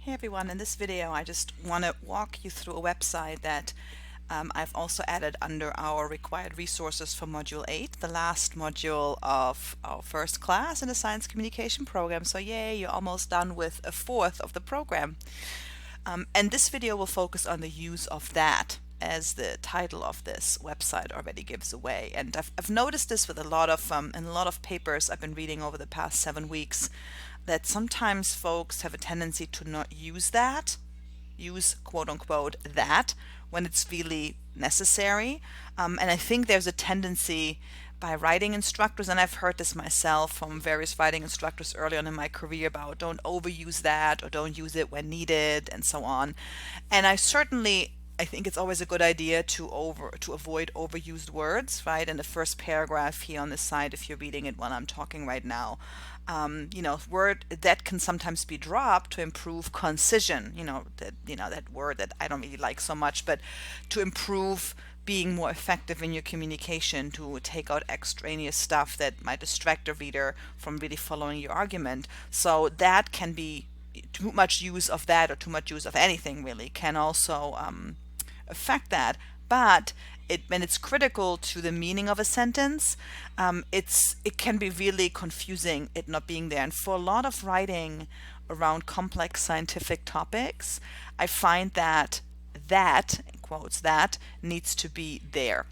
Hey everyone, in this video I just want to walk you through a website that I've also added under our required resources for Module 8, the last module of our first class in the Science Communication program. So yay, you're almost done with a fourth of the program. And this video will focus on the use of that, as the title of this website already gives away. And I've noticed this with a lot of in a lot of papers I've been reading over the past 7 weeks, that sometimes folks have a tendency to not use quote unquote that, when it's really necessary. And I think there's a tendency by writing instructors, and I've heard this myself from various writing instructors early on in my career, about don't overuse that or don't use it when needed and so on. And I think it's always a good idea to avoid overused words, right? In the first paragraph here on this site, if you're reading it while I'm talking right now, word that can sometimes be dropped to improve concision. That word that I don't really like so much, but to improve being more effective in your communication, to take out extraneous stuff that might distract the reader from really following your argument. So that can be too much use of that, or too much use of anything really, can also affect that. But when it's critical to the meaning of a sentence, it can be really confusing it not being there. And for a lot of writing around complex scientific topics, I find that in quotes, that needs to be there.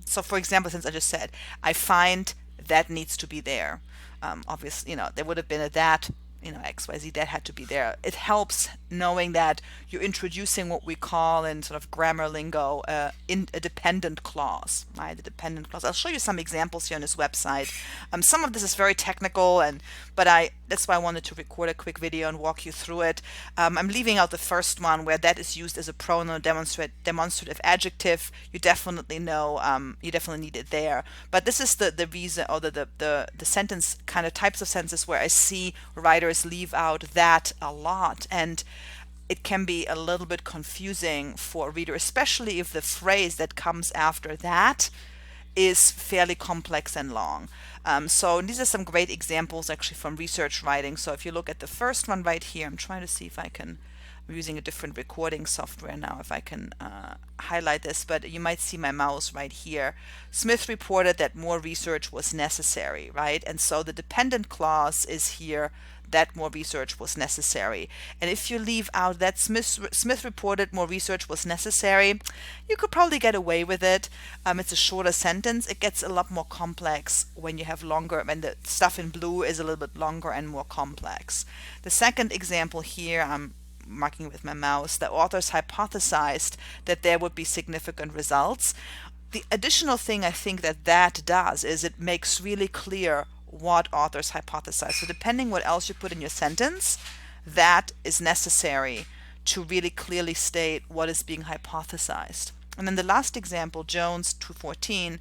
So for example, since I just said, I find that needs to be there. Obviously, there would have been a that, XYZ, that had to be there. It helps knowing that you're introducing what we call in sort of grammar lingo in a dependent clause, right? The dependent clause. I'll show you some examples here on this website. Some of this is very technical, but that's why I wanted to record a quick video and walk you through it. I'm leaving out the first one, where that is used as a pronoun demonstrative adjective. You definitely know, you definitely need it there. But this is the reason, or the sentence kind of types of sentences where I see writers leave out that a lot, and it can be a little bit confusing for a reader, especially if the phrase that comes after that is fairly complex and long. So these are some great examples actually from research writing. So if you look at the first one right here, I'm trying to see if I'm using a different recording software now, if I can highlight this, but you might see my mouse right here. Smith reported that more research was necessary, right? And so the dependent clause is here, that more research was necessary. And if you leave out that Smith reported more research was necessary, you could probably get away with it. It's a shorter sentence. It gets a lot more complex when you have longer, when the stuff in blue is a little bit longer and more complex. The second example here, I'm marking with my mouse, the authors hypothesized that there would be significant results. The additional thing I think that does is it makes really clear what authors hypothesize. So depending what else you put in your sentence, that is necessary to really clearly state what is being hypothesized. And then the last example, Jones 2014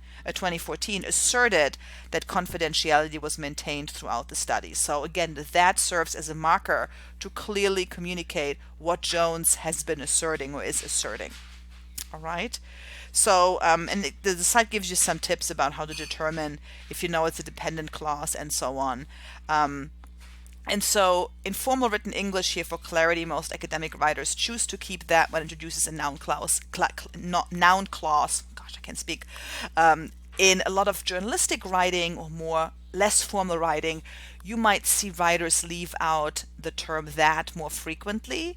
asserted that confidentiality was maintained throughout the study. So again, that serves as a marker to clearly communicate what Jones has been asserting or is asserting. All right. So, and the site gives you some tips about how to determine if you know it's a dependent clause and so on. And so in formal written English here, for clarity, most academic writers choose to keep that when it introduces a noun clause. Gosh, I can't speak. In a lot of journalistic writing or less formal writing, you might see writers leave out the term that more frequently.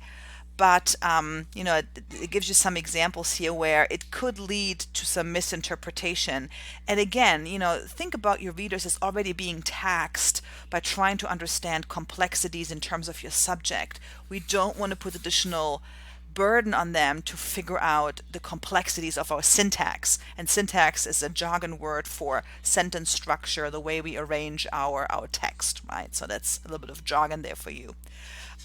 But it gives you some examples here where it could lead to some misinterpretation. And again, think about your readers as already being taxed by trying to understand complexities in terms of your subject. We don't want to put additional burden on them to figure out the complexities of our syntax. And syntax is a jargon word for sentence structure, the way we arrange our text, right? So that's a little bit of jargon there for you.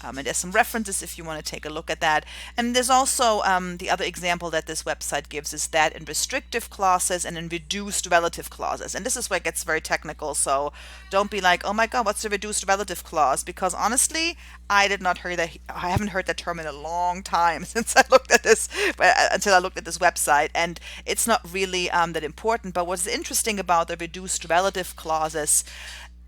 And there's some references if you want to take a look at that. And there's also the other example that this website gives is that in restrictive clauses and in reduced relative clauses. And this is where it gets very technical. So don't be like, oh my God, what's the reduced relative clause? Because honestly, I haven't heard that term in a long time since I looked at this, until I looked at this website. And it's not really that important. But what's interesting about the reduced relative clauses,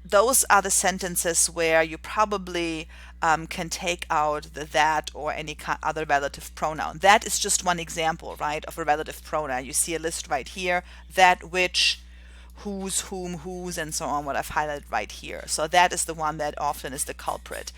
those are the sentences where you probably can take out the that or any other relative pronoun. That is just one example, right, of a relative pronoun. You see a list right here: that, which, whose, whom, whose, and so on, what I've highlighted right here. So that is the one that often is the culprit.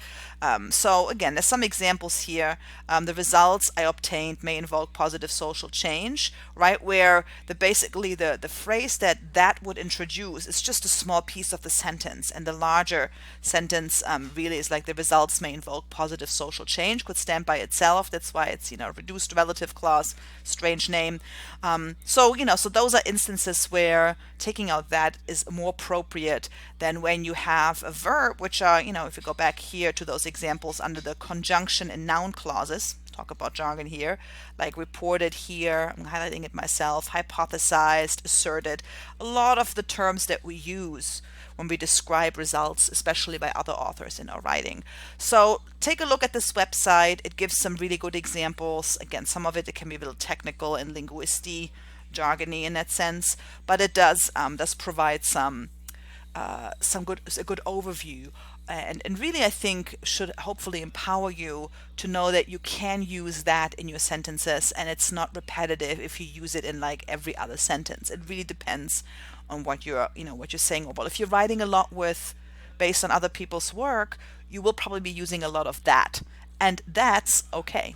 So again, there's some examples here. The results I obtained may invoke positive social change, right, where basically the phrase that would introduce is just a small piece of the sentence, and the larger sentence really is like the results may invoke positive social change, could stand by itself. That's why it's, reduced relative clause, strange name. So those are instances where taking out that is more appropriate than when you have a verb, which are, if you go back here to those examples under the conjunction and noun clauses, talk about jargon here, like reported here, I'm highlighting it myself, hypothesized, asserted, a lot of the terms that we use when we describe results, especially by other authors in our writing. So take a look at this website. It gives some really good examples. Again, some of it can be a little technical and linguistic, jargony in that sense, but it does provide a good overview, and really I think should hopefully empower you to know that you can use that in your sentences, and it's not repetitive if you use it in like every other sentence. It really depends on what you're saying. Well, if you're writing a lot based on other people's work, you will probably be using a lot of that, and that's okay.